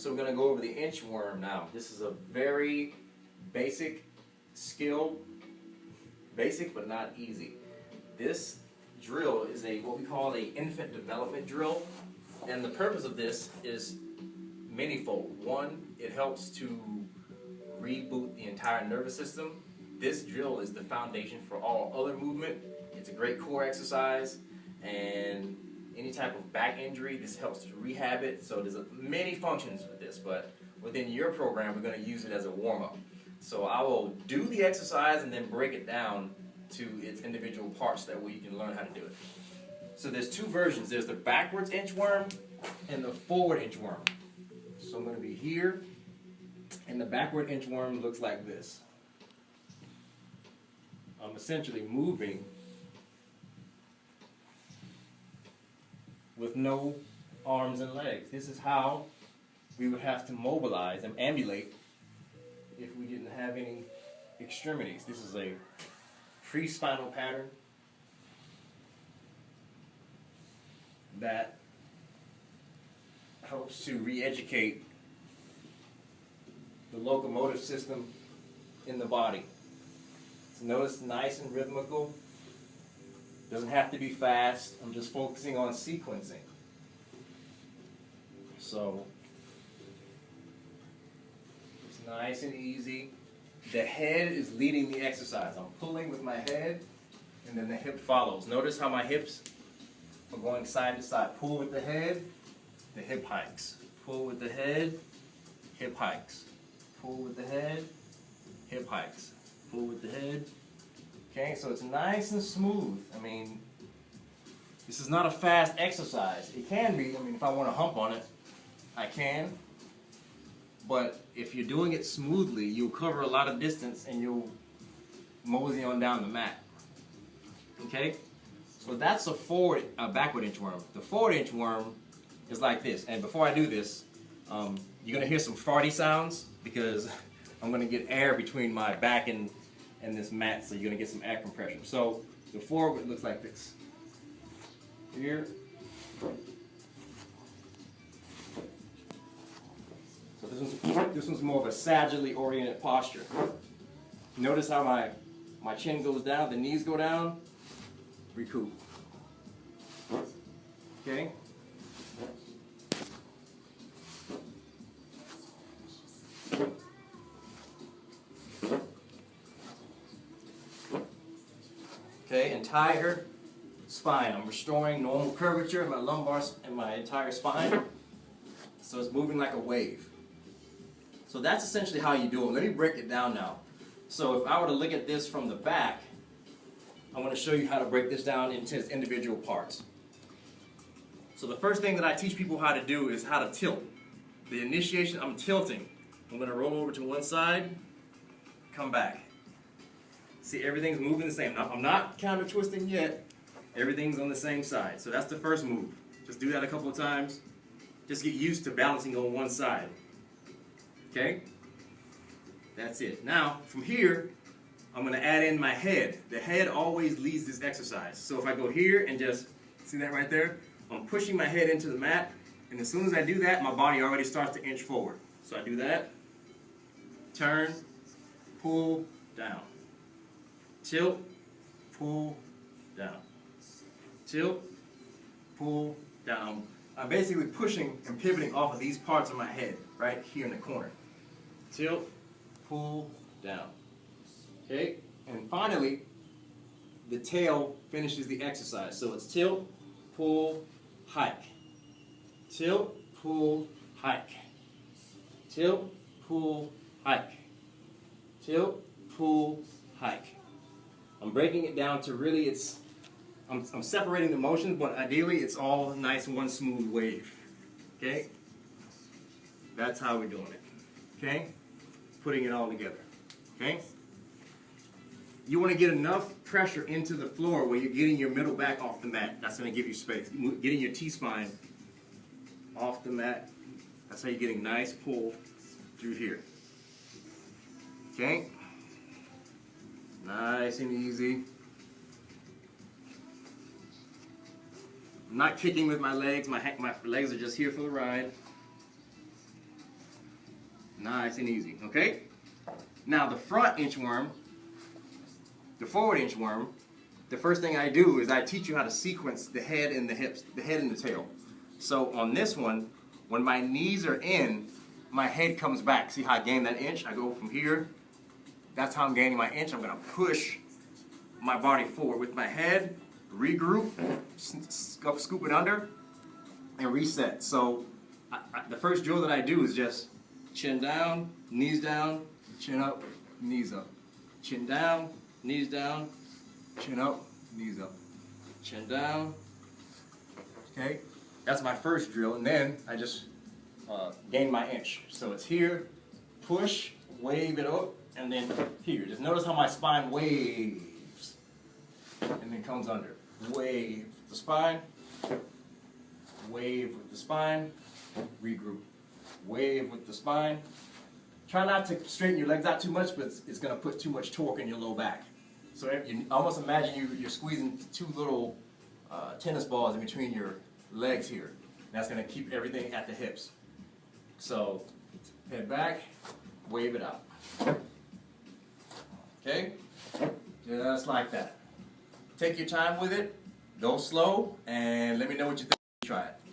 So we're going to go over the inchworm now. This is a very basic skill, basic but not easy. This drill is what we call a infant development drill, and the purpose of this is manyfold. One, it helps to reboot the entire nervous system. This drill is the foundation for all other movement. It's a great core exercise, and any type of back injury, this helps to rehab it. So there's many functions with this, but within your program, we're going to use it as a warm-up. So I will do the exercise and then break it down to its individual parts that way you can learn how to do it. So there's two versions. There's the backwards inchworm and the forward inchworm. So I'm going to be here, and the backward inchworm looks like this. I'm essentially moving with no arms and legs. This is how we would have to mobilize and ambulate if we didn't have any extremities. This is a pre-spinal pattern that helps to re-educate the locomotive system in the body. So notice, nice and rhythmical. Doesn't have to be fast. I'm just focusing on sequencing. So it's nice and easy. The head is leading the exercise. I'm pulling with my head, and then the hip follows. Notice how my hips are going side to side. Pull with the head, the hip hikes. Pull with the head, hip hikes. Pull with the head, hip hikes. Pull with the head. Okay, so it's nice and smooth. I mean, this is not a fast exercise. It can be. I mean, if I want to hump on it, I can. But if you're doing it smoothly, you'll cover a lot of distance and you'll mosey on down the mat. Okay? So that's a backward inchworm. The forward inchworm is like this. And before I do this, you're going to hear some farty sounds because I'm going to get air between my back and this mat, so you're going to get some air compression. So the forward looks like this. Here. So this one's more of a sagittally oriented posture. Notice how my chin goes down, the knees go down, recoup. Okay? Okay, entire spine. I'm restoring normal curvature in my lumbar and my entire spine. So it's moving like a wave. So that's essentially how you do it. Let me break it down now. So if I were to look at this from the back, I'm going to show you how to break this down into its individual parts. So the first thing that I teach people how to do is how to tilt. The initiation, I'm tilting. I'm going to roll over to one side, come back. See, everything's moving the same. I'm not counter twisting yet. Everything's on the same side. So that's the first move. Just do that a couple of times. Just get used to balancing on one side. Okay? That's it. Now, from here, I'm going to add in my head. The head always leads this exercise. So if I go here and just, see that right there? I'm pushing my head into the mat, and as soon as I do that, my body already starts to inch forward. So I do that, turn, pull, down. Tilt, pull, down. Tilt, pull, down. I'm basically pushing and pivoting off of these parts of my head, right here in the corner. Tilt, pull, down. Okay? And finally, the tail finishes the exercise. So it's tilt, pull, hike. Tilt, pull, hike. Tilt, pull, hike. Tilt, pull, hike. I'm breaking it down to really I'm separating the motions, but ideally it's all nice one smooth wave. Okay? That's how we're doing it. Okay? Putting it all together. Okay? You want to get enough pressure into the floor where you're getting your middle back off the mat. That's going to give you space. Getting your T-spine off the mat. That's how you're getting nice pull through here. Okay? Nice and easy. I'm not kicking with my legs. My legs are just here for the ride. Nice and easy, okay? Now the front inchworm, the forward inchworm, the first thing I do is I teach you how to sequence the head and the hips, the head and the tail. So on this one, when my knees are in, my head comes back. See how I gain that inch? I go from here. That's how I'm gaining my inch. I'm gonna push my body forward with my head, regroup, scoop it under, and reset. So the first drill that I do is just chin down, chin up, knees up. Chin down, chin up, knees up. Chin down. Okay, that's my first drill, and then I just gain my inch. So it's here, push, wave it up, and then here. Just notice how my spine waves, and then comes under. Wave the spine, wave with the spine, regroup. Wave with the spine. Try not to straighten your legs out too much, but it's going to put too much torque in your low back. So if you almost imagine you're squeezing two little tennis balls in between your legs here. That's going to keep everything at the hips. So head back, wave it out. Okay? Just like that. Take your time with it, go slow, and let me know what you think. Try it.